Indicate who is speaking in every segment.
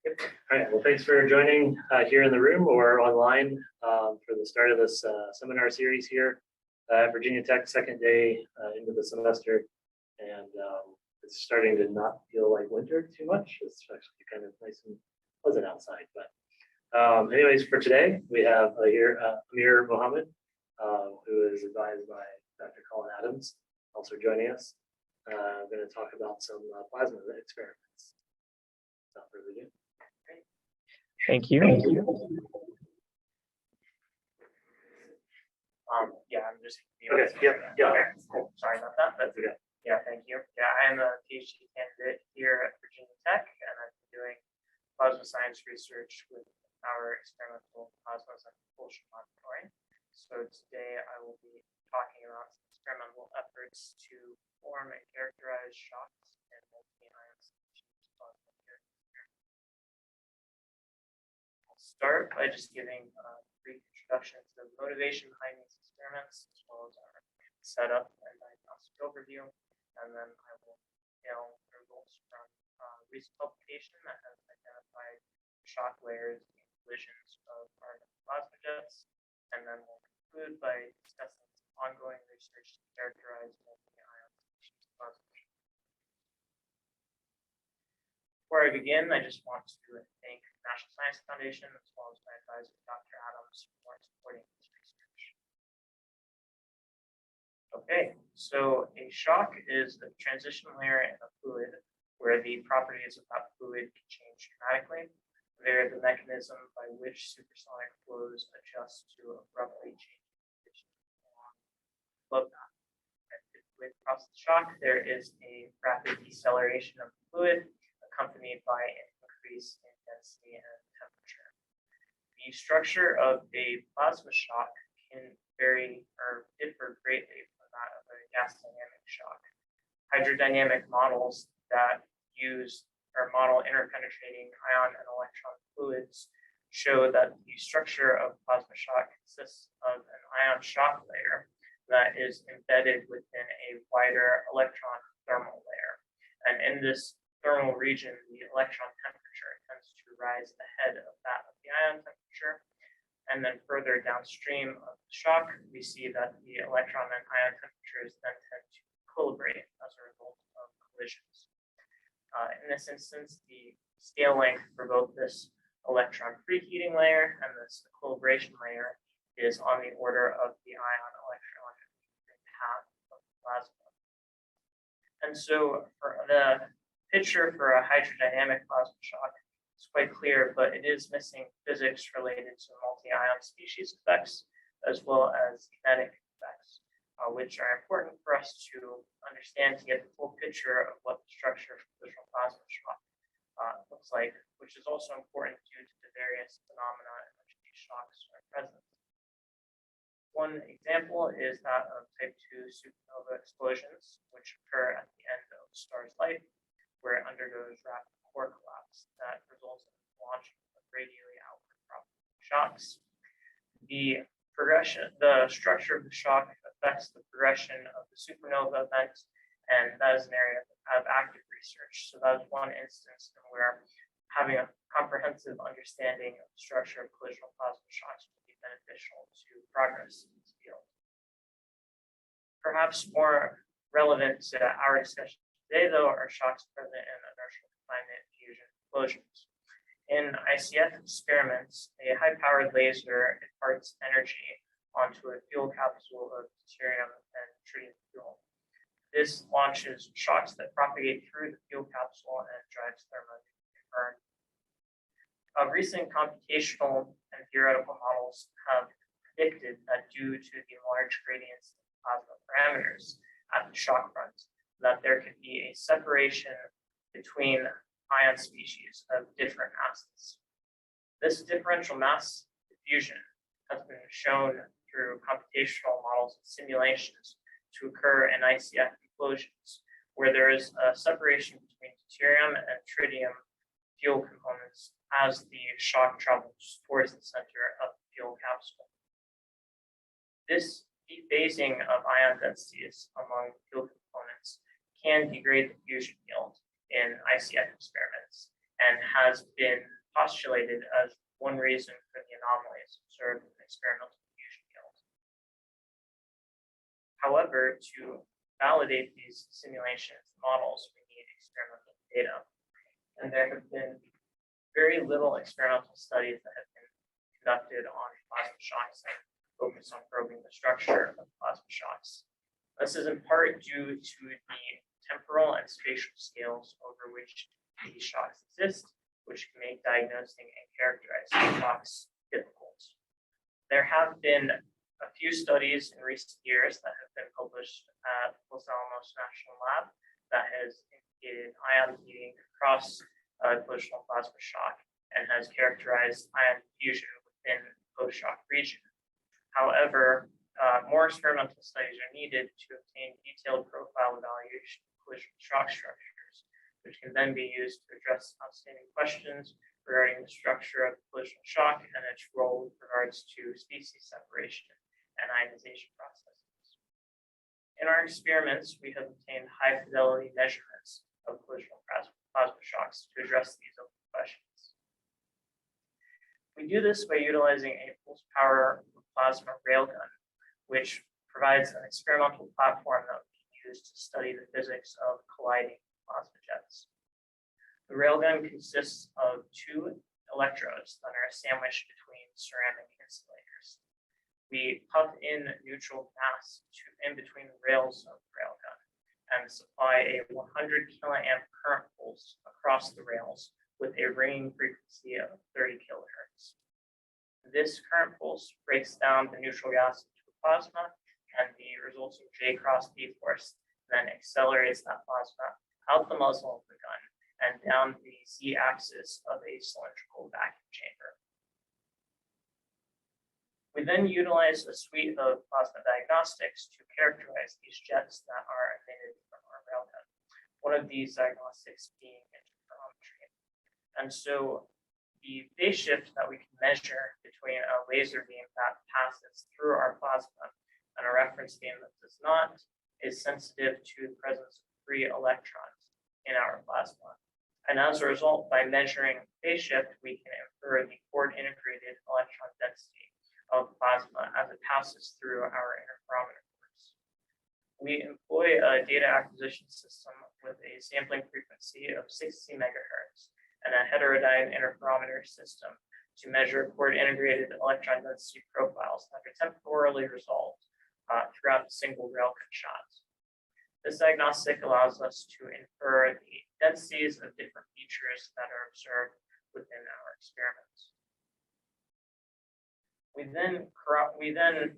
Speaker 1: Yep. All right. Well, thanks for joining here in the room or online for the start of this seminar series here at Virginia Tech, second day into the semester. And it's starting to not feel like winter too much. It's actually kind of nice and pleasant outside. But anyways, for today, we have here Ameer Mohammed, who is advised by Dr. Colin Adams, also joining us. I'm going to talk about some plasma experiments. Without further ado.
Speaker 2: Thank you.
Speaker 3: Yeah, I'm just.
Speaker 1: Okay. Yep. Yeah.
Speaker 3: Okay. Cool. Sorry about that. That's
Speaker 1: okay.
Speaker 3: Yeah. Thank you. Yeah, I am a PhD candidate here at Virginia Tech, and I've been doing plasma science research with our experimental plasmas and propulsion laboratory. So today I will be talking about some experimental efforts to form and characterize shocks in multi-ion species plasma. I'll start by just giving a brief introduction to the motivation behind these experiments, as well as our setup and diagnostic overview, and then I will detail the results from recent publication that has identified shock layers in collisions of our plasma jets, and then we'll conclude by discussing some ongoing research to characterize multi-ion species plasma. Before I begin, I just want to thank the National Science Foundation as well as my advisor, Dr. Adams, for supporting this research. Okay, so a shock is a transition layer in a fluid where the properties of that fluid can change dramatically. They're the mechanism by which supersonic flows adjust to abruptly changing conditions along the flow path. With across the shock, there is a rapid deceleration of the fluid, accompanied by an increase in density and temperature. The structure of a plasma shock can vary or differ greatly from that of a gas dynamic shock. Hydrodynamic models that use or model interpenetrating ion and electron fluids show that the structure of plasma shock consists of an ion shock layer that is embedded within a wider electron thermal layer. And in this thermal region, the electron temperature tends to rise ahead of that of the ion temperature. And then further downstream of the shock, we see that the electron and ion temperatures then tend to equilibrate as a result of collisions. In this instance, the scale length for both this electron preheating layer and this equilibration layer is on the order of the ion-electron path of the plasma. And so for the picture for a hydrodynamic plasma shock is quite clear, but it is missing physics related to multi-ion species effects as well as kinetic effects, which are important for us to understand to get the full picture of what the structure of collisional plasma shock looks like, which is also important due to the various phenomena in which these shocks are present. One example is that of type 2 supernova explosions, which occur at the end of a star's life, where it undergoes rapid core collapse that results in the launching of radially outward propagating shocks. The structure of the shock affects the progression of the supernova event, and that is an area of active research. So that is one instance where having a comprehensive understanding of the structure of collisional plasma shocks will be beneficial to progress in this field. Perhaps more relevant to our discussion today, though, are shocks present in inertial confinement fusion implosions. In ICF experiments, a high-powered laser imparts energy onto a fuel capsule of deuterium and tritium fuel. This launches shocks that propagate through the fuel capsule and drives thermonuclear burn. Recent computational and theoretical models have predicted that due to the large gradients in plasma parameters at the shock front, that there could be a separation between ion species of different masses. This differential mass diffusion has been shown through computational models and simulations to occur in ICF implosions, where there is a separation between deuterium and tritium fuel components as the shock travels towards the center of the fuel capsule. This dephasing of ion densities among fuel components can degrade the fusion yield in ICF experiments, and has been postulated as one reason for the anomalies observed in experimental diffusion fields. However, to validate these simulations models, we need experimental data. And there have been very little experimental studies that have been conducted on plasma shocks that focus on probing the structure of plasma shocks. This is in part due to the temporal and spatial scales over which these shocks exist, which can make diagnosing and characterizing shocks difficult. There have been a few studies in recent years that have been published at Los Alamos National Lab that has indicated ion heating across collisional plasma shock and has characterized ion diffusion within the post-shock region. However, more experimental studies are needed to obtain detailed profile evaluation of collisional shock structures, which can then be used to address outstanding questions regarding the structure of the collisional shock and its role with regards to species separation and ionization processes. In our experiments, we have obtained high fidelity measurements of collisional plasma shocks to address these open questions. We do this by utilizing a pulse power plasma railgun, which provides an experimental platform that we can use to study the physics of colliding plasma jets. The railgun consists of two electrodes that are sandwiched between ceramic insulators. We pump in neutral gas in between the rails of the railgun and supply a 100 kiloamp current pulse across the rails with a ringing frequency of 30 kilohertz. This current pulse breaks down the neutral gas into a plasma, and the resulting J cross B force then accelerates that plasma out the muzzle of the gun and down the Z axis of a cylindrical vacuum chamber. We then utilize a suite of plasma diagnostics to characterize these jets that are emitted from our railgun. One of these diagnostics being interferometry. And so the phase shift that we can measure between a laser beam that passes through our plasma and a reference beam that does not is sensitive to the presence of free electrons in our plasma. And as a result, by measuring phase shift, we can infer the chord integrated electron density of plasma as it passes through our interferometer cords. We employ a data acquisition system with a sampling frequency of 60 megahertz and a heterodyne interferometer system to measure chord integrated electron density profiles that are temporally resolved throughout a single railgun shot. This diagnostic allows us to infer the densities of different features that are observed within our experiments. We then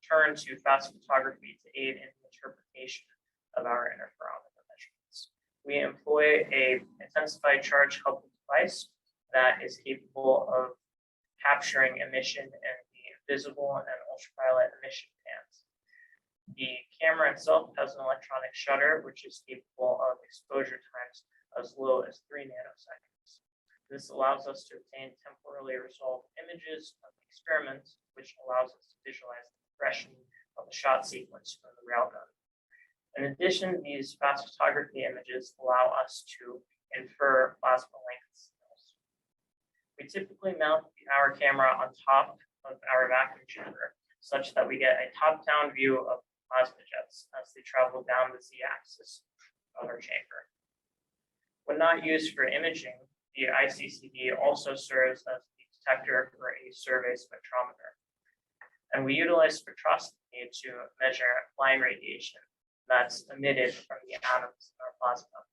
Speaker 3: turn to fast photography to aid in the interpretation of our interferometer measurements. We employ a intensified charge coupled device that is capable of capturing emission in the visible and ultraviolet emission bands. The camera itself has an electronic shutter, which is capable of exposure times as low as 3 nanoseconds. This allows us to obtain temporally resolved images of the experiment, which allows us to visualize the progression of the shot sequence from the railgun. In addition, these fast photography images allow us to infer plasma length signals. We typically mount our camera on top of our vacuum chamber, such that we get a top-down view of plasma jets as they travel down the Z-axis of our chamber. When not used for imaging, the ICCD also serves as the detector for a survey spectrometer. And we utilize spectroscopy to measure line radiation that's emitted from the atoms in our plasma.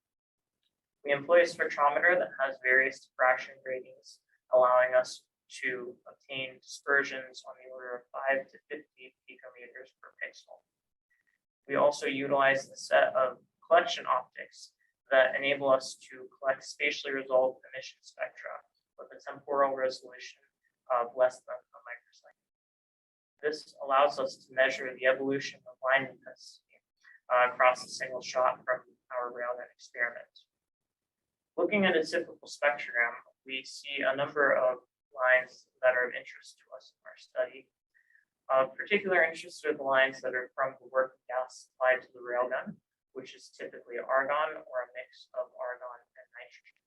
Speaker 3: We employ a spectrometer that has various diffraction gratings, allowing us to obtain dispersions on the order of 5 to 50 picometers per pixel. We also utilize a set of collection optics that enable us to collect spatially resolved emission spectra with a temporal resolution of less than a microsecond. This allows us to measure the evolution of line intensity across a single shot from our railgun experiment. Looking at a typical spectrogram, we see a number of lines that are of interest to us in our study. Of particular interest are the lines that are from the working gas supplied to the railgun, which is typically argon or a mix of argon and nitrogen.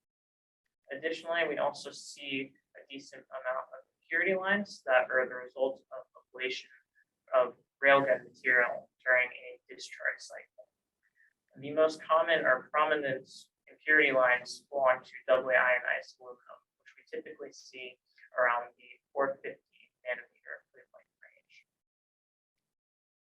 Speaker 3: Additionally, we also see a decent amount of impurity lines that are the result of ablation of railgun material during a discharge cycle. The most common or prominent impurity lines belong to doubly ionized aluminum, which we typically see around the 450 nanometer wavelength range.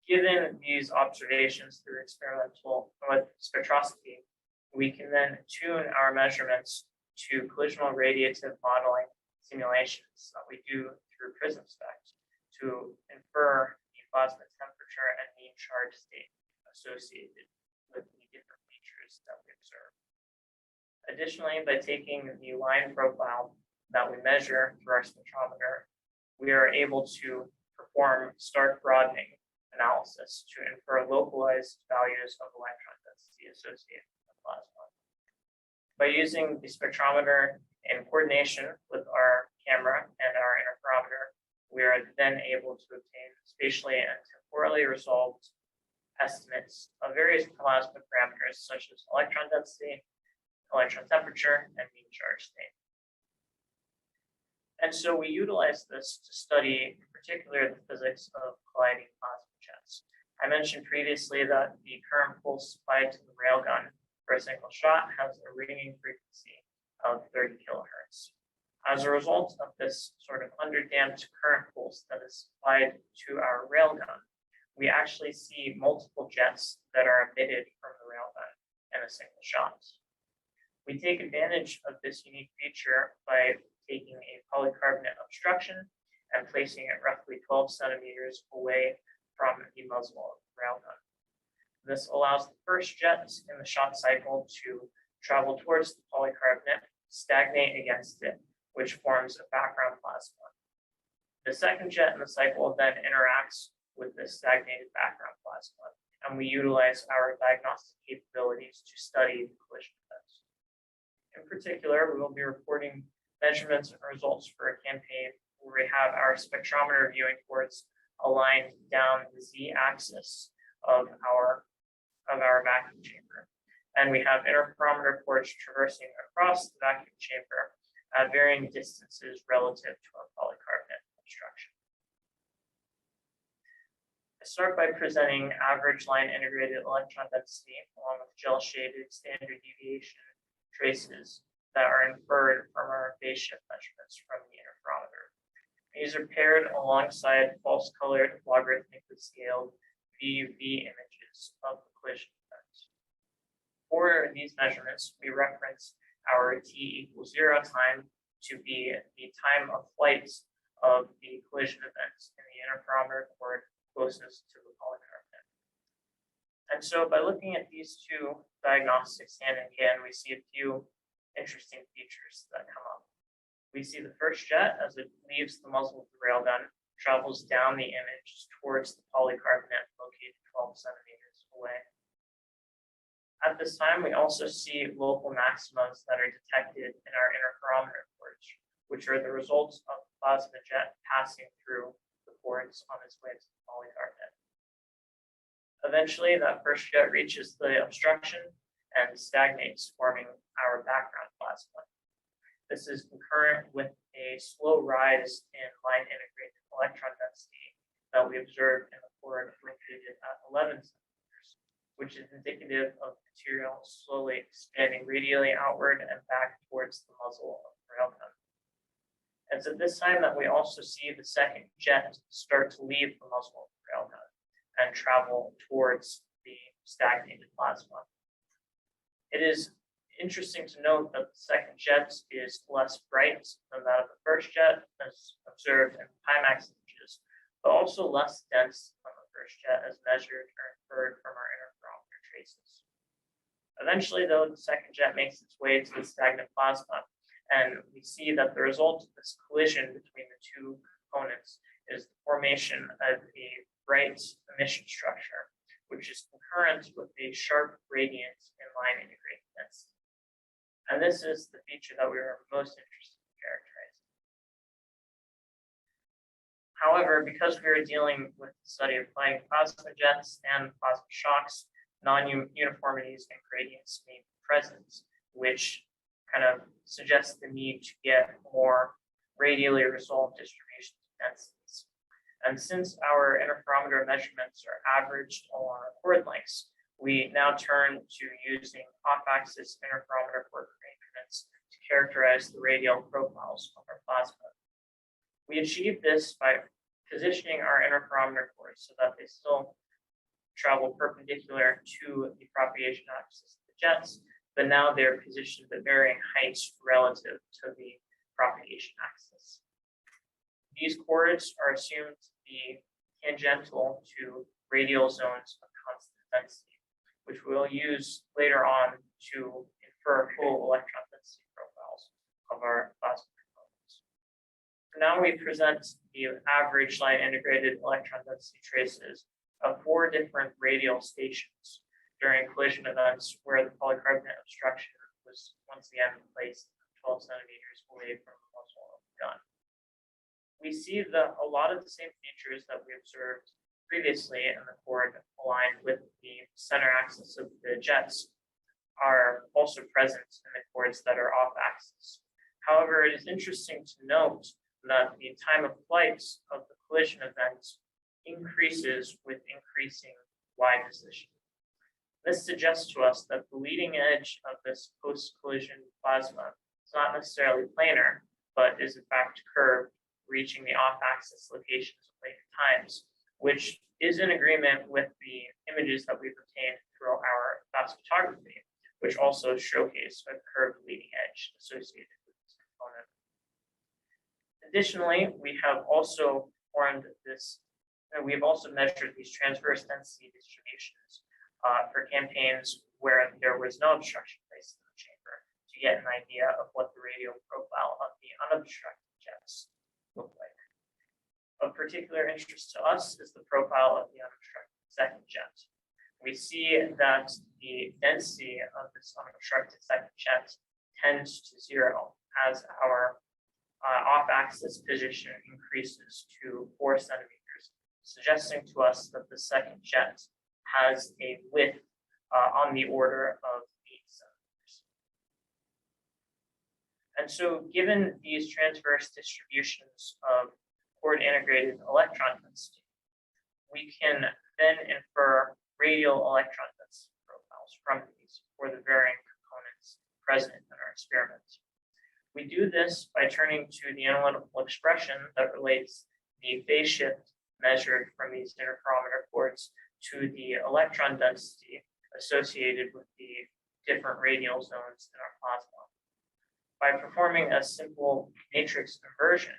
Speaker 3: Given these observations through experimental spectroscopy, we can then tune our measurements to collisional radiative modeling simulations that we do through PrismSpect to infer the plasma temperature and mean charge state associated with the different features that we observe. Additionally, by taking the line profile that we measure through our spectrometer, we are able to perform stark broadening analysis to infer localized values of electron density associated with the plasma. By using the spectrometer in coordination with our camera and our interferometer, we are then able to obtain spatially and temporally resolved estimates of various plasma parameters such as electron density, electron temperature, and mean charge state. And so we utilize this to study in particular the physics of colliding plasma jets. I mentioned previously that the current pulse supplied to the railgun for a single shot has a ringing frequency of 30 kilohertz. As a result of this sort of underdamped current pulse that is supplied to our railgun, we actually see multiple jets that are emitted from the railgun in a single shot. We take advantage of this unique feature by taking a polycarbonate obstruction and placing it roughly 12 centimeters away from the muzzle of the railgun. This allows the first jet in the shot cycle to travel towards the polycarbonate, stagnate against it, which forms a background plasma. The second jet in the cycle then interacts with this stagnated background plasma, and we utilize our diagnostic capabilities to study the collision events. In particular, we will be reporting measurements and results for a campaign where we have our spectrometer viewing towards aligned down the z-axis of our vacuum chamber. And we have interferometer ports traversing across the vacuum chamber at varying distances relative to our polycarbonate obstruction. I start by presenting average line integrated electron density along with gel shaded standard deviation traces that are inferred from our phase shift measurements from the interferometer. These are paired alongside false colored logarithmically scaled VUV images of the collision event. For these measurements, we reference our t = 0 time to be the time of flight of the collision event in the interferometer cord closest to the polycarbonate. And so by looking at these two diagnostics hand in hand, we see a few interesting features that come up. We see the first jet as it leaves the muzzle of the railgun, travels down the image towards the polycarbonate located 12 centimeters away. At this time, we also see local maximas that are detected in our interferometer cords, which are the results of the plasma jet passing through the cords on its way to the polycarbonate. Eventually, that first jet reaches the obstruction and stagnates, forming our background plasma. This is concurrent with a slow rise in line integrated electron density that we observed in the cord located at 11 centimeters, which is indicative of material slowly expanding radially outward and back towards the muzzle of the railgun. It's at this time that we also see the second jet start to leave the muzzle of the railgun and travel towards the stagnated plasma. It is interesting to note that the second jet is less bright than that of the first jet, as observed in Pimax images, but also less dense than the first jet as measured or inferred from our interferometer traces. Eventually, though, the second jet makes its way to the stagnant plasma, and we see that the result of this collision between the two components is the formation of a bright emission structure, which is concurrent with a sharp gradient in line integrated density. And this is the feature that we are most interested in characterizing. However, because we are dealing with the study of flying plasma jets and plasma shocks, non-uniformities and gradients may be present, which kind of suggests the need to get more radially resolved distributions of densities. And since our interferometer measurements are averaged along chord lengths, we now turn to using off-axis interferometer chord arrangements to characterize the radial profiles of our plasma. We achieve this by positioning our interferometer chords so that they still travel perpendicular to the propagation axis of the jets, but now they're positioned at varying heights relative to the propagation axis. These chords are assumed to be tangential to radial zones of constant density, which we'll use later on to infer full electron density profiles of our plasma components. For now, we present the average line integrated electron density traces of 4 different radial stations during collision events where the polycarbonate obstruction was once again placed 12 centimeters away from the muzzle of the gun. We see that a lot of the same features that we observed previously in the chord aligned with the center axis of the jets are also present in the chords that are off axis. However, it is interesting to note that the time of flight of the collision event increases with increasing Y position. This suggests to us that the leading edge of this post-collision plasma is not necessarily planar, but is in fact curved, reaching the off-axis locations at later times, which is in agreement with the images that we've obtained through our fast photography, which also showcase a curved leading edge associated with this component. Additionally, we have also measured these transverse density distributions for campaigns where there was no obstruction placed in the chamber to get an idea of what the radial profile of the unobstructed jets look like. Of particular interest to us is the profile of the unobstructed second jet. We see that the density of this unobstructed second jet tends to 0 as our off-axis position increases to 4 centimeters, suggesting to us that the second jet has a width on the order of 8 centimeters. And so given these transverse distributions of chord integrated electron density, we can then infer radial electron density profiles from these for the varying components present in our experiment. We do this by turning to the analytical expression that relates the phase shift measured from these interferometer chords to the electron density associated with the different radial zones in our plasma. By performing a simple matrix inversion,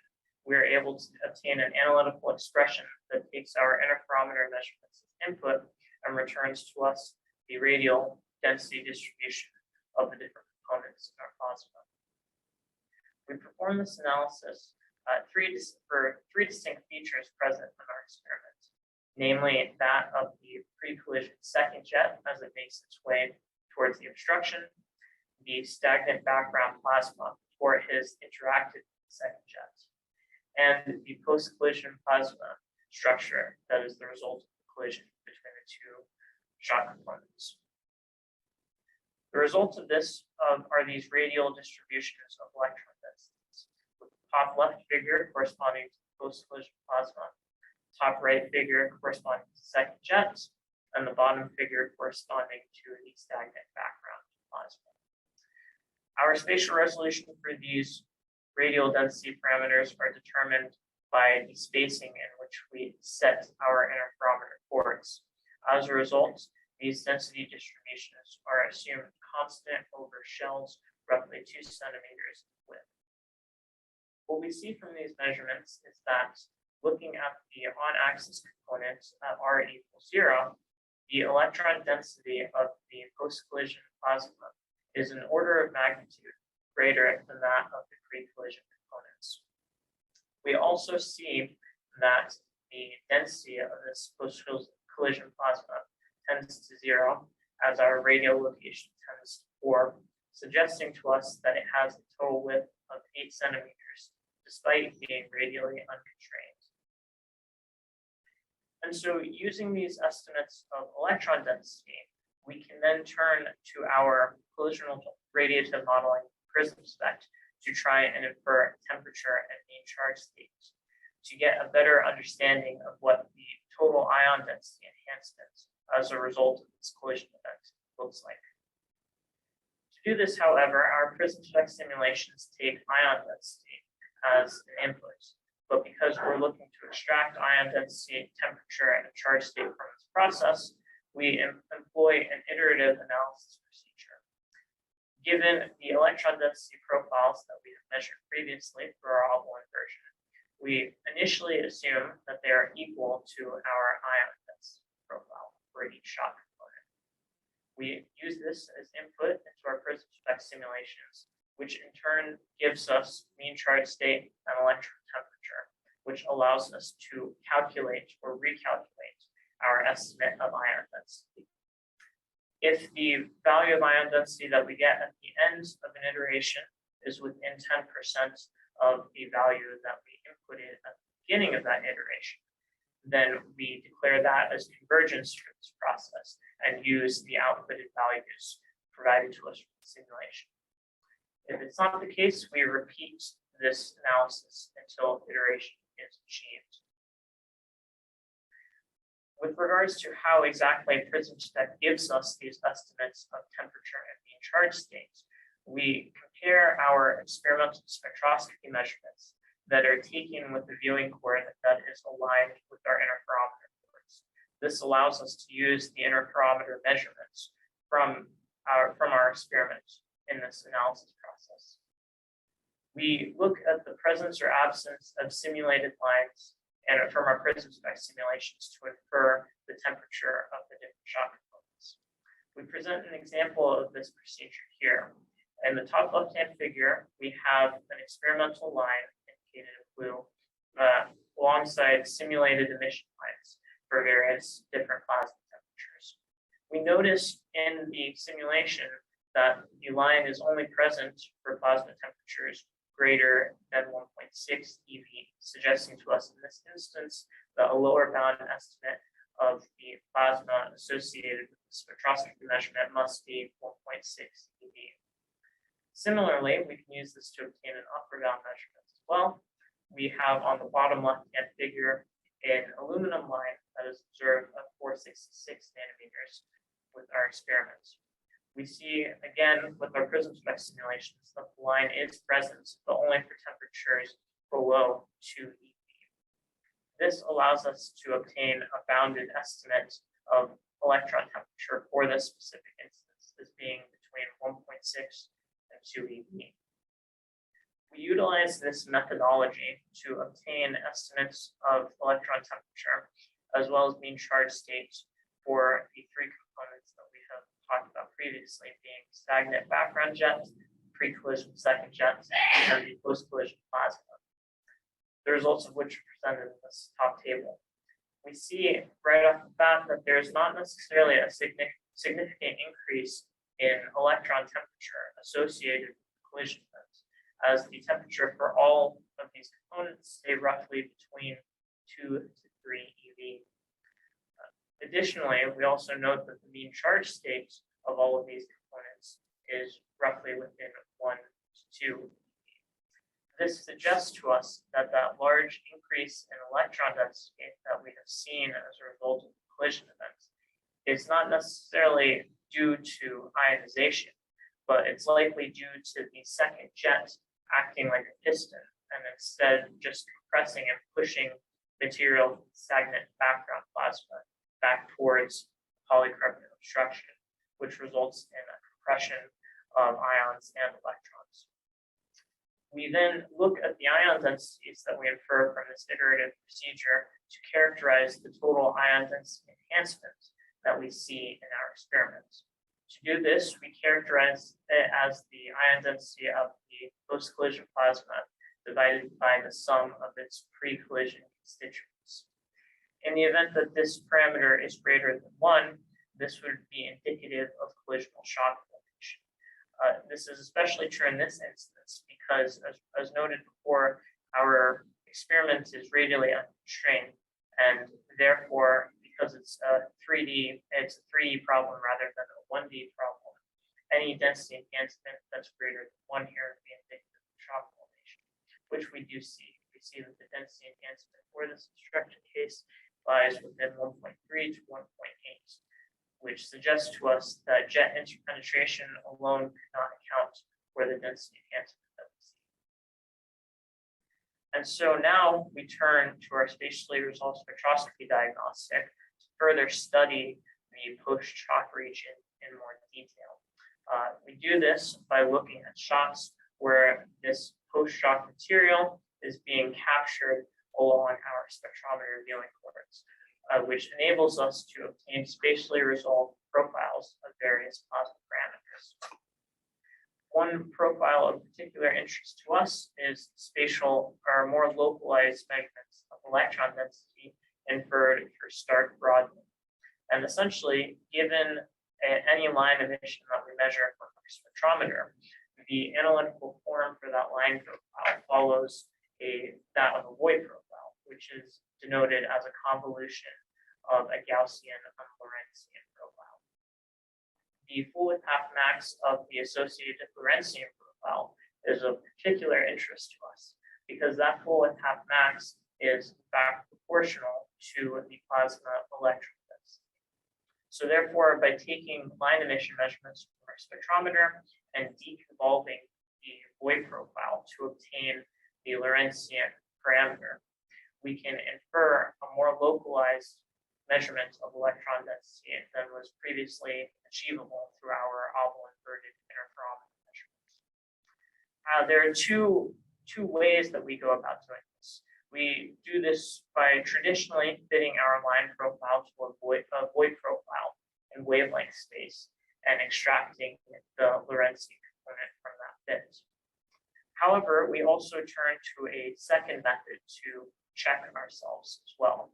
Speaker 3: we are able to obtain an analytical expression that takes our interferometer measurements as input and returns to us the radial density distribution of the different components in our plasma. We perform this analysis for 3 distinct features present in our experiment, namely that of the pre-collision second jet as it makes its way towards the obstruction, the stagnant background plasma before it has interacted with the second jet, and the post-collision plasma structure that is the result of the collision between the 2 shock components. The results of this are these radial distributions of electron densities, with the top left figure corresponding to the post-collision plasma, top right figure corresponding to the second jet, and the bottom figure corresponding to the stagnant background plasma. Our spatial resolution for these radial density parameters are determined by the spacing in which we set our interferometer chords. As a result, these density distributions are assumed constant over shells roughly 2 centimeters in width. What we see from these measurements is that looking at the on-axis components at R equals 0, the electron density of the post-collision plasma is an order of magnitude greater than that of the pre-collision components. We also see that the density of this post-collision plasma tends to 0 as our radial location tends to 4, suggesting to us that it has a total width of 8 centimeters, despite being radially unconstrained. And so using these estimates of electron density, we can then turn to our collisional radiative modeling prism spec to try and infer temperature and mean charge states to get a better understanding of what the total ion density enhancement as a result of this collision event looks like. To do this, however, our prism spec simulations take ion density as an input, but because we're looking to extract ion density, temperature, and a charge state from this process, we employ an iterative analysis procedure. Given the electron density profiles that we have measured previously for our Hubble inversion, we initially assume that they are equal to our ion density profile for each shock component. We use this as input into our prism spec simulations, which in turn gives us mean charge state and electron temperature, which allows us to calculate or recalculate our estimate of ion density. If the value of ion density that we get at the end of an iteration is within 10% of the value that we inputted at the beginning of that iteration, then we declare that as convergence through this process and use the outputted values provided to us from the simulation. If it's not the case, we repeat this analysis until iteration is achieved. With regards to how exactly prism spec gives us these estimates of temperature and mean charge states, we compare our experimental spectroscopy measurements that are taken with the viewing cord that is aligned with our interferometer cords. This allows us to use the interferometer measurements from our experiment in this analysis process. We look at the presence or absence of simulated lines and from our prism spec simulations to infer the temperature of the different shock components. We present an example of this procedure here. In the top left-hand figure, we have an experimental line indicated in blue alongside simulated emission lines for various different plasma temperatures. We notice in the simulation that the line is only present for plasma temperatures greater than 1.6 eV, suggesting to us in this instance that a lower bound estimate of the plasma associated with the spectroscopy measurement must be 1.6 eV. Similarly, we can use this to obtain an upper bound measurement as well. We have on the bottom left-hand figure an aluminum line that is observed at 466 nanometers with our experiments. We see again with our prism spec simulations that the line is present, but only for temperatures below 2 eV. This allows us to obtain a bounded estimate of electron temperature for this specific instance as being between 1.6 and 2 eV. We utilize this methodology to obtain estimates of electron temperature as well as mean charge states for the three components that we have talked about previously, being stagnant background jet, pre-collision second jet, and the post-collision plasma. The results of which are presented in this top table. We see right off the bat that there's not necessarily a significant increase in electron temperature associated with collision events, as the temperature for all of these components stay roughly between 2 to 3 eV. Additionally, we also note that the mean charge state of all of these components is roughly within 1 to 2 eV. This suggests to us that that large increase in electron density that we have seen as a result of collision events is not necessarily due to ionization, but it's likely due to the second jet acting like a piston and instead just compressing and pushing material from stagnant background plasma back towards polycarbonate obstruction, which results in a compression of ions and electrons. We then look at the ion densities that we infer from this iterative procedure to characterize the total ion density enhancement that we see in our experiments. To do this, we characterize it as the ion density of the post-collision plasma divided by the sum of its pre-collision constituents. In the event that this parameter is greater than 1, this would be indicative of collisional shock formation. This is especially true in this instance because, as noted before, our experiment is radially unconstrained, and therefore, because it's a 3D problem rather than a 1D problem, any density enhancement that's greater than 1 here would be indicative of shock formation, which we do see. We see that the density enhancement for this obstruction case lies within 1.3 to 1.8, which suggests to us that jet interpenetration alone could not account for the density enhancement that we see. And so now we turn to our spatially resolved spectroscopy diagnostic to further study the post-shock region in more detail. We do this by looking at shocks where this post-shock material is being captured along our spectrometer viewing cords, which enables us to obtain spatially resolved profiles of various plasma parameters. One profile of particular interest to us is spatial or more localized measurements of electron density inferred for stark broadening. And essentially, given any line emission that we measure from our spectrometer, the analytical form for that line profile follows that of a void profile, which is denoted as a convolution of a Gaussian and Lorentzian profile. The full width half max of the associated Lorentzian profile is of particular interest to us because that full width half max is in fact proportional to the plasma electron density. So therefore, by taking line emission measurements from our spectrometer and deconvolving the void profile to obtain the Lorentzian parameter, we can infer a more localized measurement of electron density than was previously achievable through our oval-inverted interferometry measurements. There are two ways that we go about doing this. We do this by traditionally fitting our line profile to a void profile in wavelength space and extracting the Lorentzian component from that fit. However, we also turn to a second method to check ourselves as well.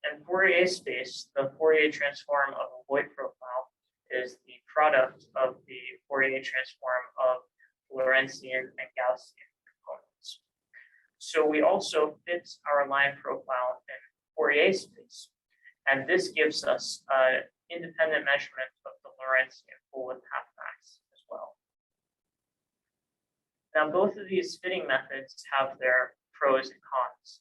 Speaker 3: In Fourier space, the Fourier transform of a void profile is the product of the Fourier transform of Lorentzian and Gaussian components. So we also fit our line profile in Fourier space, and this gives us an independent measurement of the Lorentzian full width half max as well. Now, both of these fitting methods have their pros and cons.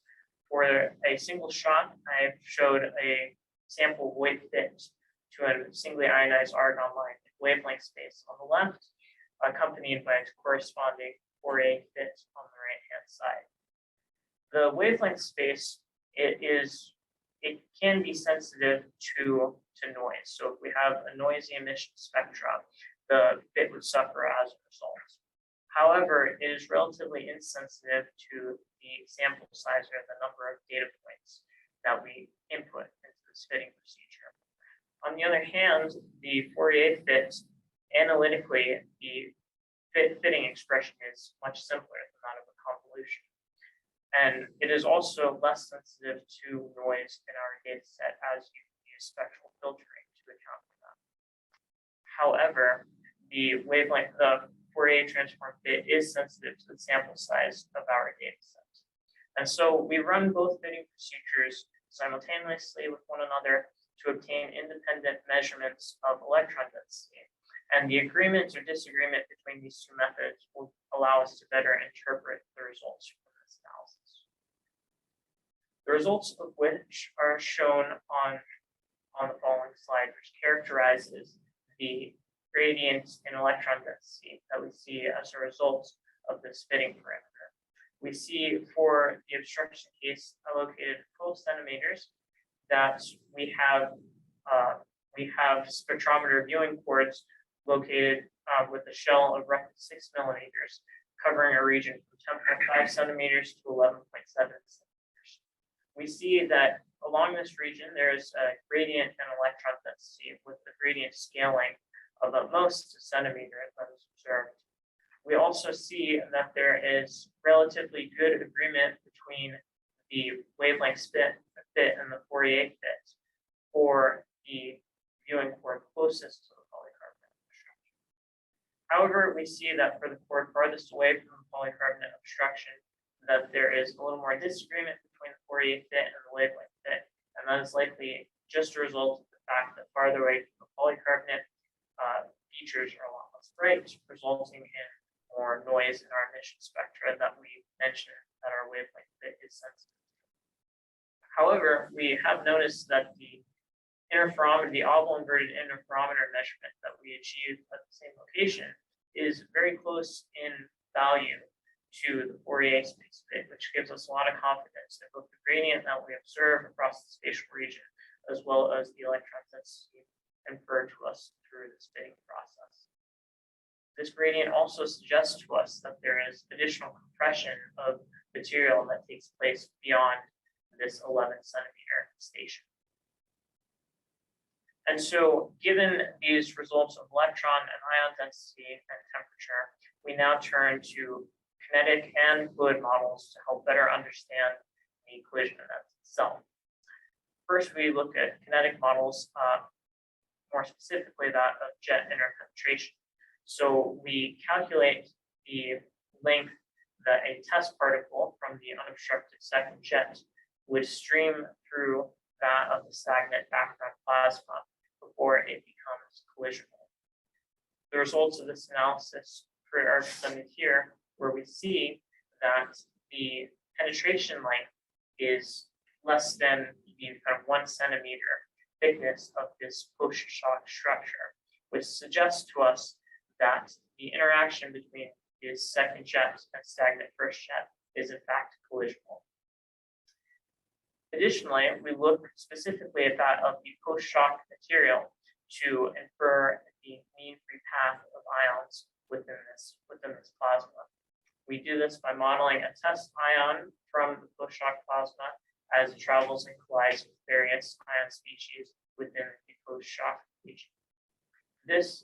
Speaker 3: For a single shot, I've showed a sample void fit to a singly ionized argon line in wavelength space on the left, accompanied by its corresponding Fourier fit on the right-hand side. The wavelength space, it can be sensitive to noise. So if we have a noisy emission spectra, the fit would suffer as a result. However, it is relatively insensitive to the sample size or the number of data points that we input into this fitting procedure. On the other hand, the Fourier fit, analytically, the fitting expression is much simpler than that of a convolution. And it is also less sensitive to noise in our data set as you use spectral filtering to account for that. However, the Fourier transform fit is sensitive to the sample size of our data set. And so we run both fitting procedures simultaneously with one another to obtain independent measurements of electron density. And the agreement or disagreement between these two methods will allow us to better interpret the results from this analysis. The results of which are shown on the following slide, which characterizes the gradients in electron density that we see as a result of this fitting parameter. We see for the obstruction case located at 12 centimeters that we have spectrometer viewing cords located with a shell of roughly 6 millimeters, covering a region from 10.5 centimeters to 11.7 centimeters. We see that along this region, there is a gradient in electron density with the gradient scaling of at most a centimeter that is observed. We also see that there is relatively good agreement between the wavelength fit and the Fourier fit for the viewing cord closest to the polycarbonate obstruction. However, we see that for the cord farthest away from the polycarbonate obstruction, that there is a little more disagreement between the Fourier fit and the wavelength fit, and that is likely just a result of the fact that farther away from the polycarbonate features are a lot less bright, resulting in more noise in our emission spectra that we mentioned that our wavelength bit is sensitive. However, we have noticed that the interferometer, the oval inverted interferometer measurement that we achieved at the same location is very close in value to the Fourier space bit, which gives us a lot of confidence that both the gradient that we observe across the spatial region, as well as the electron density inferred to us through the spitting process. This gradient also suggests to us that there is additional compression of material that takes place beyond this 11 centimeter station. And so, given these results of electron and ion density and temperature, we now turn to kinetic and fluid models to help better understand the collision event itself. First, we look at kinetic models, more specifically that of jet interpenetration. So we calculate the length that a test particle from the unobstructed second jet would stream through that of the stagnant background plasma before it becomes collisional. The results of this analysis are presented here, where we see that the penetration length is less than the kind of 1 centimeter thickness of this post-shock structure, which suggests to us that the interaction between this second jet and stagnant first jet is in fact collisional. Additionally, we look specifically at that of the post-shock material to infer the mean free path of ions within this plasma. We do this by modeling a test ion from the post-shock plasma as it travels and collides with various ion species within the post-shock region. This,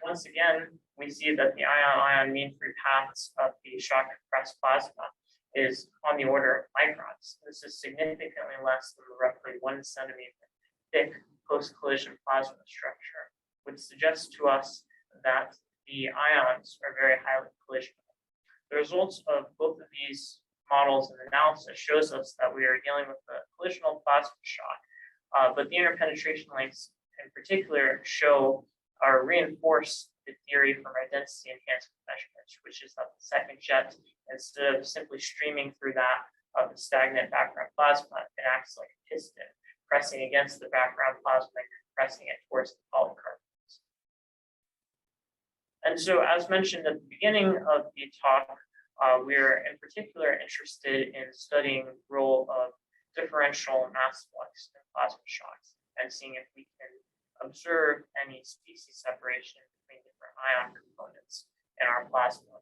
Speaker 3: once again, we see that the ion-ion mean free paths of the shock-compressed plasma is on the order of microns. This is significantly less than the roughly 1 centimeter thick post-collision plasma structure, which suggests to us that the ions are very highly collisional. The results of both of these models and analysis shows us that we are dealing with a collisional plasma shock, but the interpenetration lengths in particular show or reinforce the theory from our density enhancement measurements, which is that the second jet, instead of simply streaming through that of the stagnant background plasma, it acts like a piston, pressing against the background plasma and pressing it towards the polycarbonate. And so, as mentioned at the beginning of the talk, we're in particular interested in studying the role of differential mass flux in plasma shocks and seeing if we can observe any species separation between different ion components in our plasma.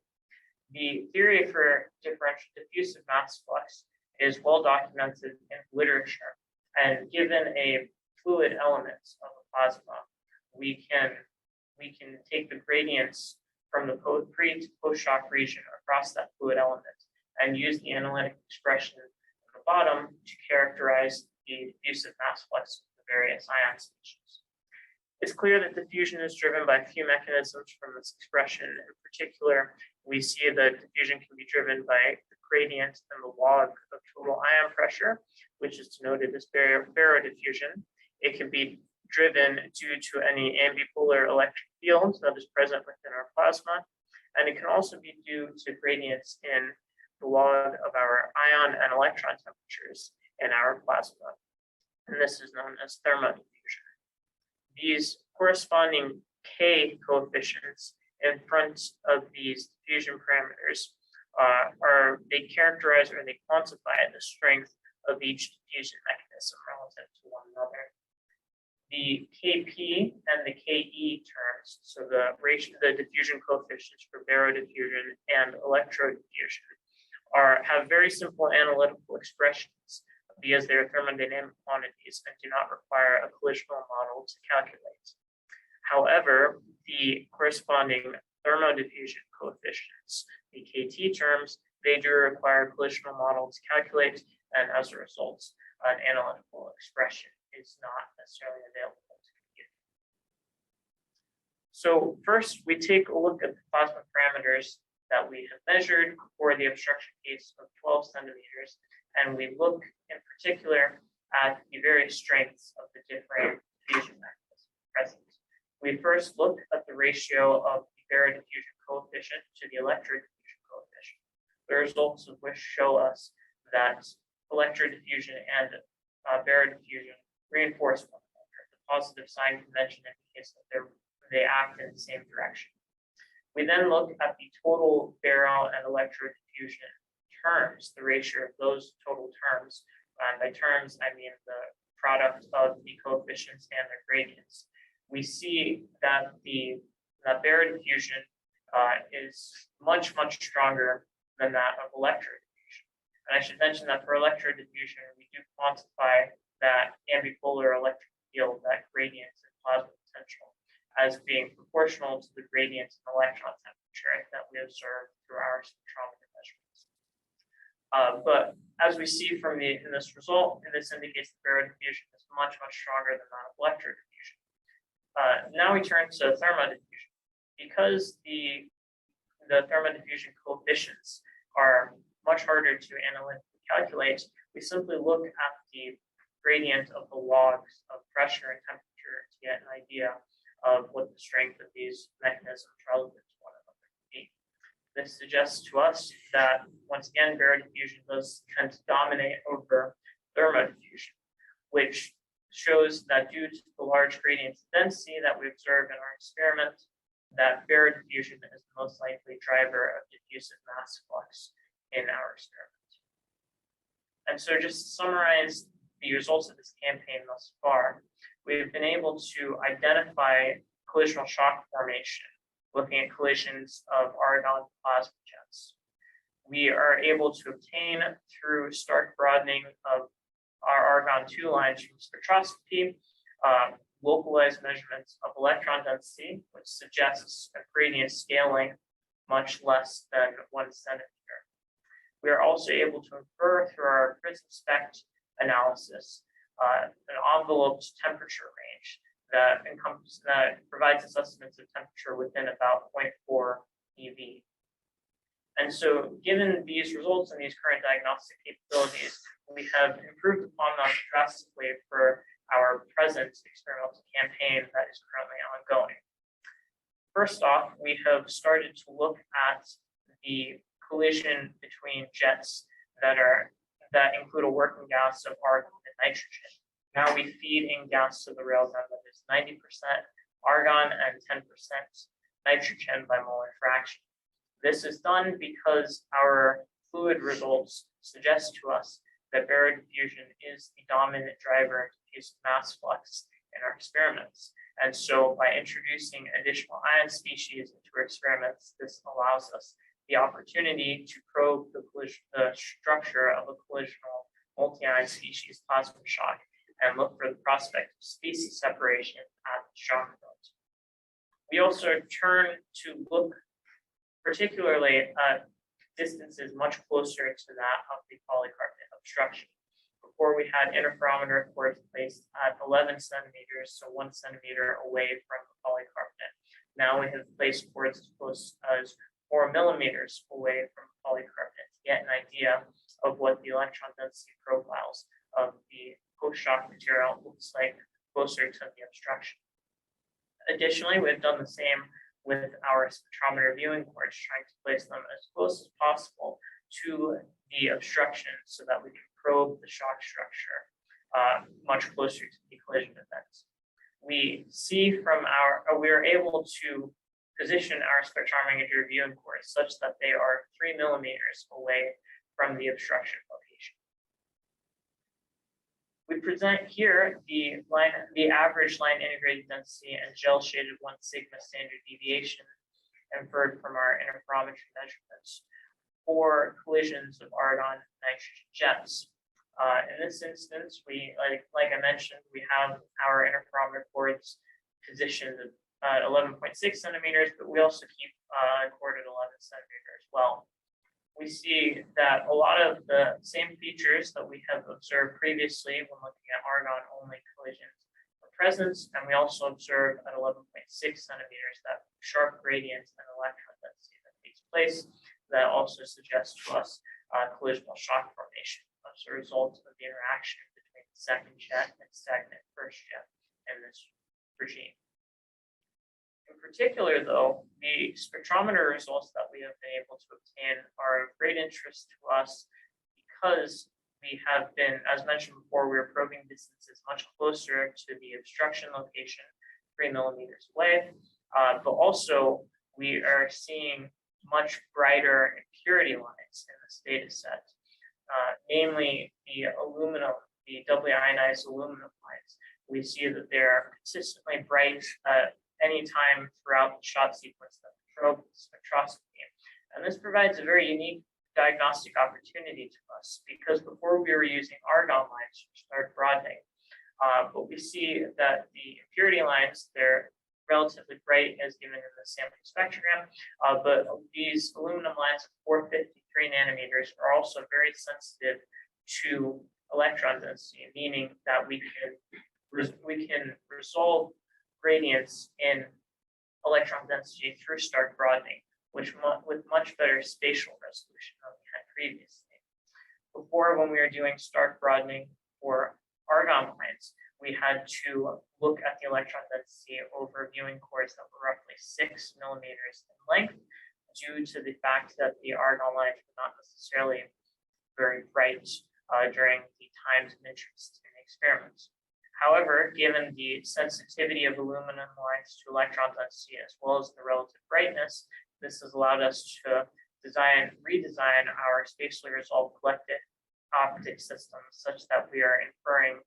Speaker 3: The theory for differential diffusive mass flux is well documented in literature, and given a fluid element of a plasma, we can take the gradients from the pre to post-shock region across that fluid element and use the analytic expression at the bottom to characterize the diffusive mass flux of the various ion species. It's clear that diffusion is driven by a few mechanisms from this expression. In particular, we see that diffusion can be driven by the gradient and the log of total ion pressure, which is denoted as barodiffusion. It can be driven due to any ambipolar electric field that is present within our plasma, and it can also be due to gradients in the log of our ion and electron temperatures in our plasma, and this is known as thermodiffusion. These corresponding K coefficients in front of these diffusion parameters they characterize or they quantify the strength of each diffusion mechanism relative to one another. The Kp and the Ke terms, so the diffusion coefficients for barodiffusion and electrodiffusion, have very simple analytical expressions because they are thermodynamic quantities and do not require a collisional model to calculate. However, the corresponding thermodiffusion coefficients, the Kt terms, they do require a collisional model to calculate, and as a result, an analytical expression is not necessarily available to compute. So first, we take a look at the plasma parameters that we have measured for the obstruction case of 12 centimeters, and we look in particular at the various strengths of the different diffusion mechanisms present. We We first look at the ratio of the barodiffusion coefficient to the electrodiffusion coefficient, the results of which show us that electrodiffusion and barodiffusion reinforce one another. The positive sign convention indicates that they act in the same direction. We then look at the total baro and electrodiffusion terms, the ratio of those total terms. By terms, I mean the product of the coefficients and their gradients. We see that the barodiffusion is much stronger than that of electrodiffusion. And I should mention that for electrodiffusion, we do quantify that ambipolar electric field, that gradient in plasma potential, as being proportional to the gradient in electron temperature that we observe through our spectrometer measurements. But as we see from in this result, and this indicates that barodiffusion is much stronger than that of electrodiffusion. Now we turn to thermodiffusion. Because the thermodiffusion coefficients are much harder to analytically calculate, we simply look at the gradient of the logs of pressure and temperature to get an idea of what the strength of these mechanisms relative to one another can be. This suggests to us that, once again, barodiffusion does tend to dominate over thermodiffusion, which shows that due to the large gradients of density that we observe in our experiment, that barodiffusion is the most likely driver of diffusive mass flux in our experiment. And so, just to summarize the results of this campaign thus far, we've been able to identify collisional shock formation, looking at collisions of argon plasma jets. We are able to obtain, through stark broadening of our argon-2 lines from spectroscopy, localized measurements of electron density, which suggests a gradient scaling much less than 1 centimeter. We are also able to infer through our prism spect analysis an enveloped temperature range that provides us estimates of temperature within about 0.4 eV. And so, given these results and these current diagnostic capabilities, we have improved upon them drastically for our present experimental campaign that is currently ongoing. First off, we have started to look at the collision between jets that include a working gas of argon and nitrogen. Now we feed in gas to the railgun that is 90% argon and 10% nitrogen by molar fraction. This is done because our fluid results suggest to us that barodiffusion is the dominant driver of diffusive mass flux in our experiments. And so, by introducing additional ion species into our experiments, this allows us the opportunity to probe the structure of a collisional multi-ion species plasma shock and look for the prospect of species separation at the shock node. We also turn to look particularly at distances much closer to that of the polycarbonate obstruction. Before, we had interferometer cords placed at 11 centimeters, so 1 centimeter away from the polycarbonate. Now we have placed cords as close as 4 millimeters away from the polycarbonate to get an idea of what the electron density profiles of the post-shock material looks like closer to the obstruction. Additionally, we've done the same with our spectrometer viewing cords, trying to place them as close as possible to the obstruction so that we can probe the shock structure much closer to the collision events. We are able to position our spectrometer viewing cords such that they are 3 millimeters away from the obstruction location. We present here the average line integrated density and gel shaded 1 sigma standard deviation inferred from our interferometry measurements for collisions of argon and nitrogen jets. In this instance, we like I mentioned, we have our interferometer cords positioned at 11.6 centimeters, but we also keep a cord at 11 centimeters as well. We see that a lot of the same features that we have observed previously when looking at argon-only collisions are present, and we also observe at 11.6 centimeters that sharp gradient and electron density that takes place that also suggests to us collisional shock formation as a result of the interaction between the second jet and stagnant first jet in this regime. In particular, though, the spectrometer results that we have been able to obtain are of great interest to us because we have been, as mentioned before, we are probing distances much closer to the obstruction location, 3 millimeters away, but also we are seeing much brighter impurity lines in this data set, namely the aluminum, the doubly ionized aluminum lines. We see that they're consistently bright at any time throughout the shot sequence that we probe with spectroscopy. And this provides a very unique diagnostic opportunity to us because before we were using argon lines to start broadening, but we see that the impurity lines, they're relatively bright as given in the sample spectrogram, but these aluminum lines of 453 nanometers are also very sensitive to electron density, meaning that we can resolve gradients in electron density through stark broadening, with much better spatial resolution than we had previously. Before, when we were doing stark broadening for argon lines, we had to look at the electron density over viewing cores that were roughly 6 millimeters in length, due to the fact that the argon lines were not necessarily very bright during the times of interest in the experiments. However, given the sensitivity of aluminum lines to electron density as well as the relative brightness, this has allowed us to redesign our spatially resolved collected optic systems such that we are inferring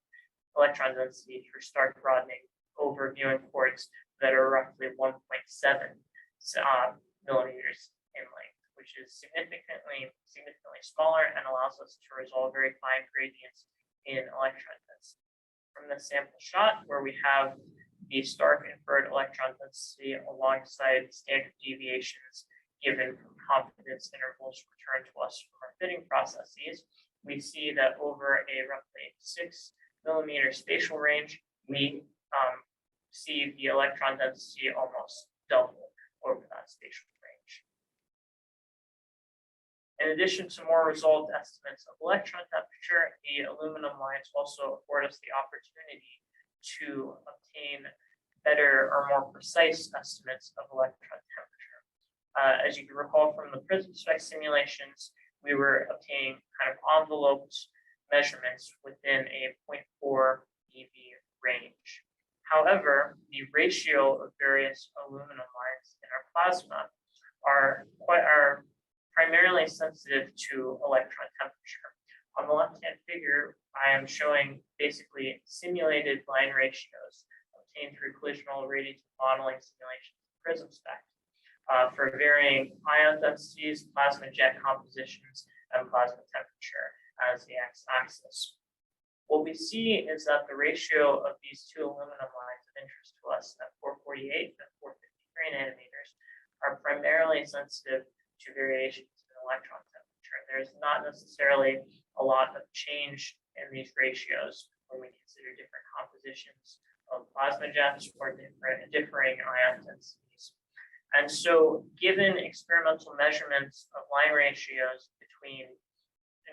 Speaker 3: electron density through stark broadening over viewing cores that are roughly 1.7 millimeters in length, which is significantly smaller and allows us to resolve very fine gradients in electron density. From the sample shot, where we have the stark inferred electron density alongside standard deviations given from confidence intervals returned to us from our fitting processes, we see that over a roughly 6 millimeter spatial range, we see the electron density almost double over that spatial range. In addition to more resolved estimates of electron temperature, the aluminum lines also afford us the opportunity to obtain better or more precise estimates of electron temperature. As you can recall from the prism spec simulations, we were obtaining kind of enveloped measurements within a 0.4 eV range. However, the ratio of various aluminum lines in our plasma are primarily sensitive to electron temperature. On the left-hand figure, I am showing basically simulated line ratios obtained through collisional radiative modeling simulations of prism spec for varying ion densities, plasma jet compositions, and plasma temperature as the x-axis. What we see is that the ratio of these two aluminum lines of interest to us at 448 and 453 nanometers are primarily sensitive to variations in electron temperature. There's not necessarily a lot of change in these ratios when we consider different compositions of plasma jets or differing ion densities. And so, given experimental measurements of line ratios between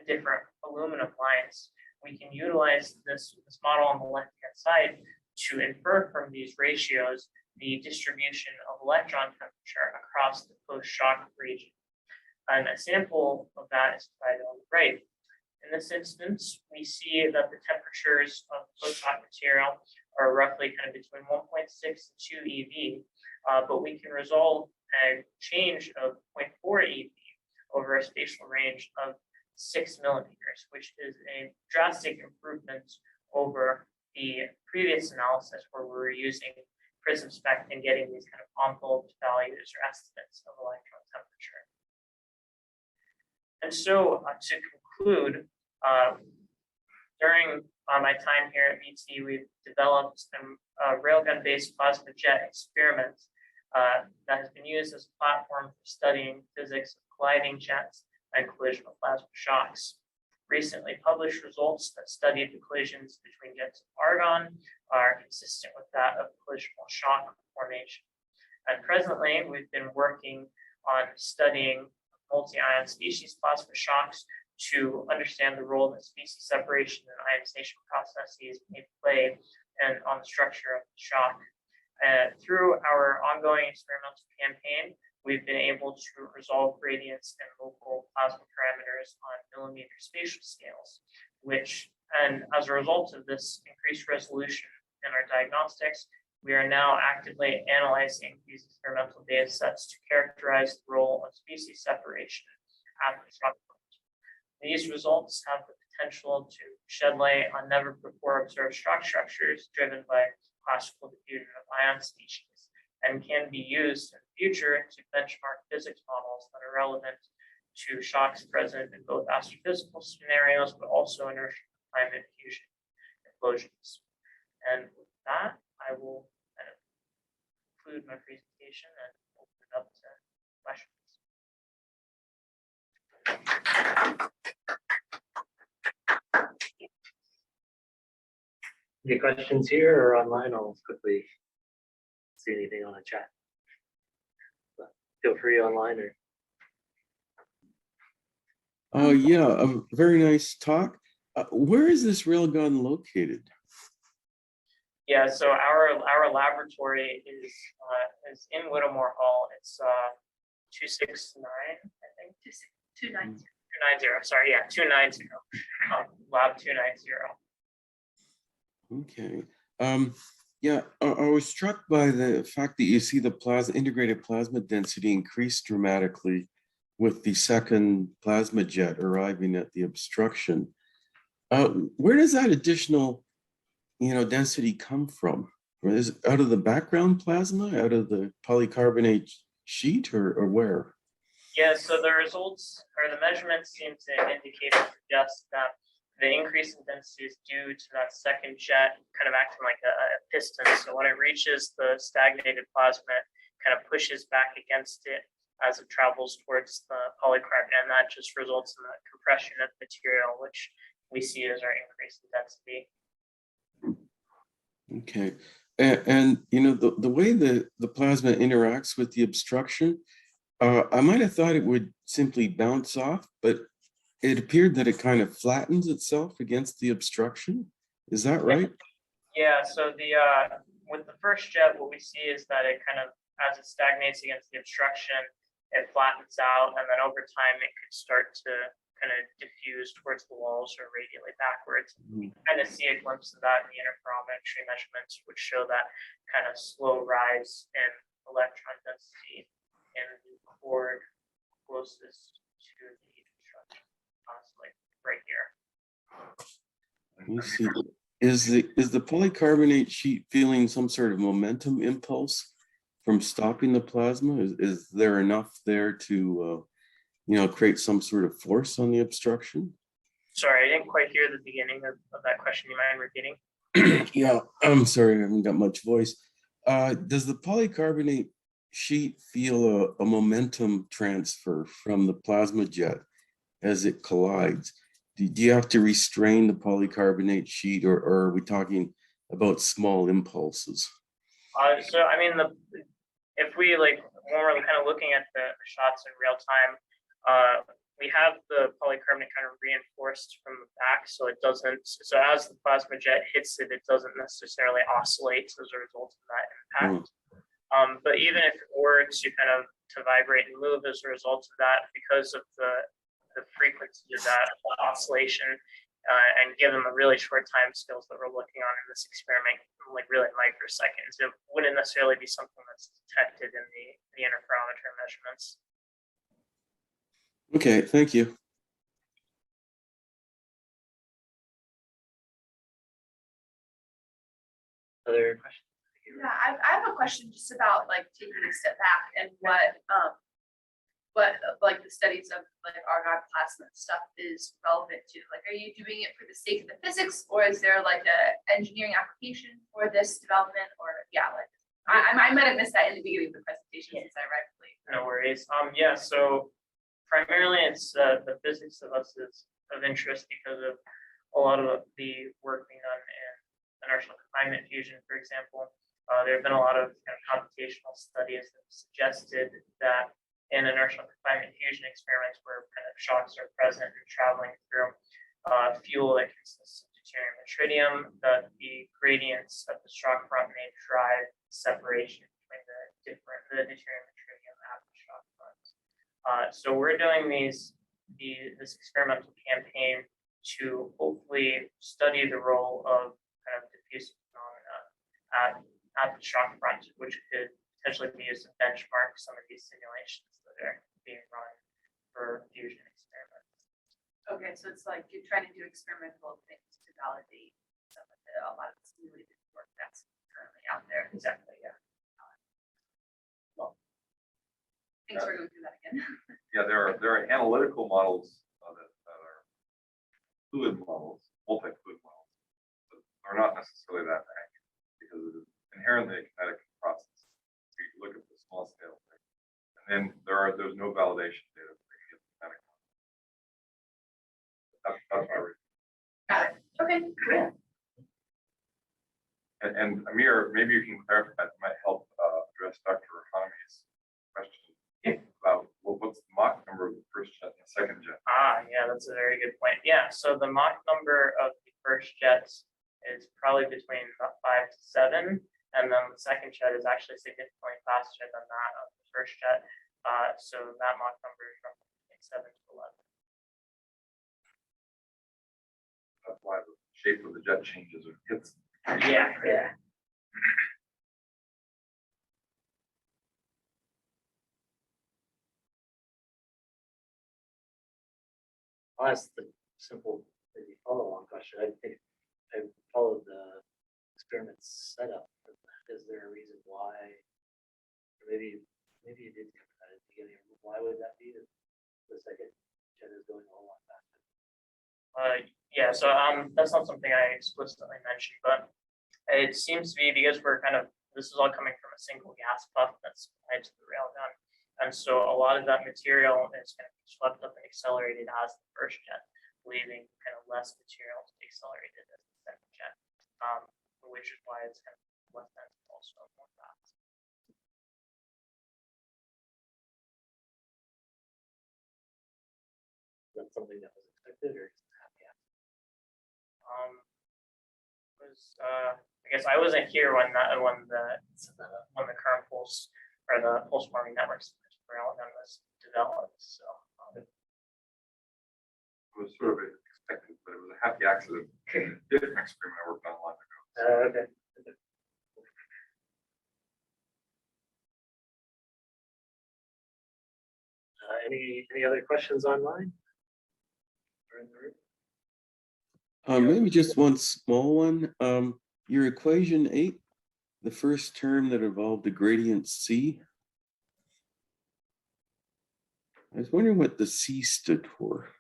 Speaker 3: different aluminum lines, we can utilize this model on the left-hand side to infer from these ratios the distribution of electron temperature across the post-shock region. And a sample of that is provided on the right. In this instance, we see that the temperatures of post-shock material are roughly kind of between 1.6 and 2 eV, but we can resolve a change of 0.4 eV over a spatial range of 6 millimeters, which is a drastic improvement over the previous analysis where we were using prism spec and getting these kind of enveloped values or estimates of electron temperature. And so to conclude, during my time here at VT, we've developed a railgun-based plasma jet experiment that has been used as a platform for studying physics of colliding jets and collisional plasma shocks. Recently published results that studied the collisions between jets of argon are consistent with that of collisional shock formation. And presently, we've been working on studying multi-ion species plasma shocks to understand the role that species separation and ionization processes may play and on the structure of the shock. Through our ongoing experimental campaign, we've been able to resolve gradients and local plasma parameters on millimeter spatial scales, and as a result of this increased resolution in our diagnostics, we are now actively analyzing these experimental data sets to characterize the role of species separation at the structure. These results have the potential to shed light on never before observed shock structures driven by classical diffusion of ion species, and can be used in the future to benchmark physics models that are relevant to shocks present in both astrophysical scenarios, but also inertial confinement fusion implosions. And with that, I will conclude my presentation and open it up to questions.
Speaker 1: Any questions here or online? I'll quickly see anything on the chat. But feel free online or.
Speaker 4: Yeah, a very nice talk. Where is this railgun located?
Speaker 3: Yeah, so our laboratory is in Whittemore Hall. It's 269, I think.
Speaker 5: 290.
Speaker 3: 290. Sorry, yeah, 290. Lab 290.
Speaker 4: Okay. Yeah, I was struck by the fact that you see the integrated plasma density increase dramatically with the second plasma jet arriving at the obstruction. Where does that additional, density come from? Is it out of the background plasma, out of the polycarbonate sheet, or where?
Speaker 3: Yeah, so the results or the measurements seem to indicate or suggest that the increase in density is due to that second jet kind of acting like a piston. So when it reaches the stagnated plasma, it kind of pushes back against it as it travels towards the polycarbonate, and that just results in the compression of material, which we see as our increase in density.
Speaker 4: Okay, and the way the plasma interacts with the obstruction, I might have thought it would simply bounce off, but it appeared that it kind of flattens itself against the obstruction. Is that right?
Speaker 3: Yeah, so with the first jet, what we see is that it kind of, as it stagnates against the obstruction, it flattens out, and then over time it could start to kind of diffuse towards the walls or radially backwards. You can kind of see a glimpse of that in the interferometry measurements, which show that kind of slow rise in electron density in the chord closest to the obstruction, like right here.
Speaker 4: Let me see. Is the polycarbonate sheet feeling some sort of momentum impulse from stopping the plasma? Is there enough there to create some sort of force on the obstruction?
Speaker 3: Sorry, I didn't quite hear the beginning of that question. You mind repeating?
Speaker 4: Yeah, I'm sorry, I haven't got much voice. Does the polycarbonate sheet feel a momentum transfer from the plasma jet as it collides? Do you have to restrain the polycarbonate sheet, or are we talking about small impulses?
Speaker 3: So I mean, if we when we're kind of looking at the shots in real time, we have the polycarbonate kind of reinforced from the back, so it doesn't. So as the plasma jet hits it, it doesn't necessarily oscillate as a result of that impact. But even if it were to kind of vibrate and move as a result of that, because of the frequency of that oscillation, and given the really short time scales that we're looking on in this experiment, like really microseconds, it wouldn't necessarily be something that's detected in the interferometry measurements.
Speaker 4: Okay, thank you.
Speaker 1: Other questions?
Speaker 5: Yeah, I have a question just about taking a step back and what the studies of argon plasma stuff is relevant to. Are you doing it for the sake of the physics, or is there a engineering application for this development? Or I might have missed that in the beginning of the presentation since I arrived late.
Speaker 3: No worries. Yeah, so primarily it's the physics of us is of interest because of a lot of the work being done in inertial confinement fusion, for example. There have been a lot of computational studies that have suggested that in inertial confinement fusion experiments where kind of shocks are present and traveling through fuel that consists of deuterium and tritium, that the gradients of the shock front may drive separation between the deuterium and tritium at the shock front. So we're doing this experimental campaign to hopefully study the role of kind of diffusive phenomena at the shock front, which could potentially be used to benchmark some of these simulations that are being run for fusion experiments.
Speaker 5: Okay, so it's like you're trying to do experimental things to validate some of a lot of the simulated work that's currently out there.
Speaker 3: Exactly, yeah.
Speaker 5: Thanks for going through that again.
Speaker 6: Yeah, there are analytical models that are fluid models, multi-fluid models. But they're not necessarily that accurate because it is inherently a kinetic process. So you look at the small scale thing, and then there's no validation data for any of the kinetic models. That's my reason.
Speaker 5: Got it. Okay, cool.
Speaker 6: And Ameer, maybe you can clarify, that might help address Dr. Rahami's question about what's the Mach number of the first jet and the second jet.
Speaker 3: Yeah, that's a very good point. Yeah, so the Mach number of the first jet is probably between about 5 to 7, and then the second jet is actually significantly faster than that of the first jet. So that Mach number is from between 7 to 11.
Speaker 6: That's why the shape of the jet changes or hits.
Speaker 3: Yeah, yeah.
Speaker 1: I'll ask the simple, maybe follow-on question. I think I followed the experiment setup. Is there a reason why? Or maybe you did cover that at the beginning. Why would that be? If the second jet is going a whole lot faster.
Speaker 3: Yeah, so that's not something I explicitly mentioned, but it seems to be because this is all coming from a single gas puff that's supplied to the railgun. And so a lot of that material is going to be swept up and accelerated as the first jet, leaving kind of less material to be accelerated as the second jet, which is why it's kind of less dense, but also more fast.
Speaker 1: That's something that was expected, or just happy?
Speaker 3: I guess I wasn't here when the current pulse or the pulse forming networks railgun was developed. So
Speaker 6: it was sort of expected, but it was a happy accident. Different experiment I worked on a long ago.
Speaker 1: Okay. Any other questions online or in the room?
Speaker 4: Maybe just one small one. Your equation 8, the first term that involved the gradient C. I was wondering what the C stood for.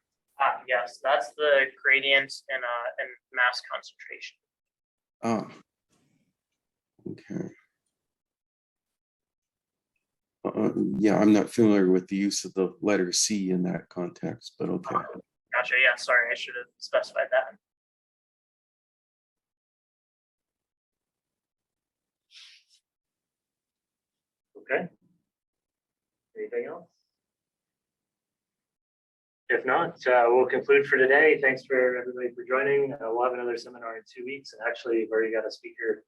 Speaker 3: Yes, that's the gradient in mass concentration.
Speaker 4: Okay. Yeah, I'm not familiar with the use of the letter C in that context, but okay.
Speaker 3: Gotcha. Yeah, sorry, I should have specified that.
Speaker 1: Okay. Anything else? If not, we'll conclude for today. Thanks for everybody for joining. We'll have another seminar in 2 weeks, and actually, we've already got a speaker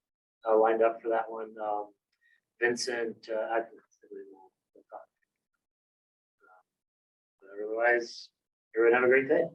Speaker 1: lined up for that one. Vincent, we'll talk. But otherwise, everyone have a great day.